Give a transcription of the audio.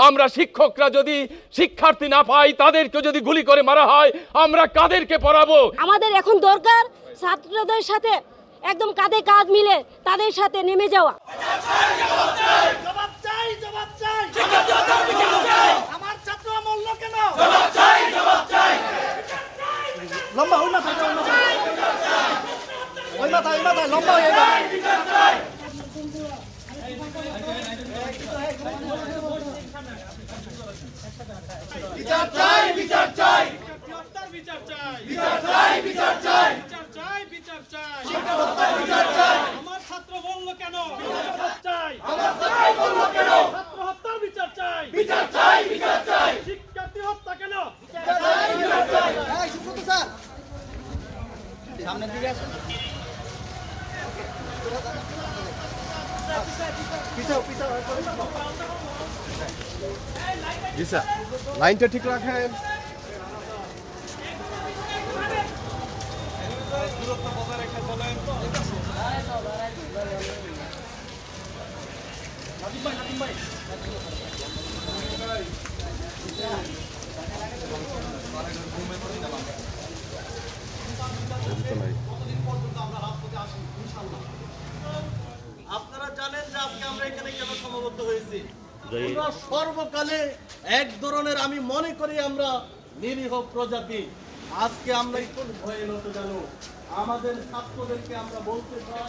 আমরা শিক্ষকরা যদি শিক্ষার্থী না পাই, তাদেরকে যদি গুলি করে মারা হয়, আমরা কাদেরকে পড়াবো? আমাদের এখন দরকার ছাত্রদের সাথে একদম কাঁধে কাঁধ মিলে তাদের সাথে নেমে যাওয়া। আমার ছাত্র মূল্য কেন? লম্বা বিচার চাই, বিচার চাই, বিচার চাই, বিচার চাই, বিচার চাই, বিচার চাই, বিচার চাই, বিচার চাই। আমার ছাত্র বলল কেন? বিচার চাই, আমার ছাত্র বলল কেন? ছাত্র হত্যার বিচার চাই, বিচার চাই, বিচার চাই। শিক্ষার্থী হত্যা কেন? বিচার চাই, বিচার চাই। এই সুব্রত স্যার সামনের দিকে আসুন। পিছাও পিছাও। জি স্যার, লাইনটা ঠিক রাখেন। দূরত্ব বজায় রেখে চলেন। নাদিম ভাই, নাদিম ভাই। আপনারা জানেন যে আজকে আমরা এখানে কেন সমবেত হয়েছি? আমরা সর্বকালে এক ধরনের, আমি মনে করি আমরা নিরীহ প্রজাতি। আজকে আমরা একটু ভয়ে নত জানো, আমাদের ছাত্রদেরকে আমরা বলতে চাই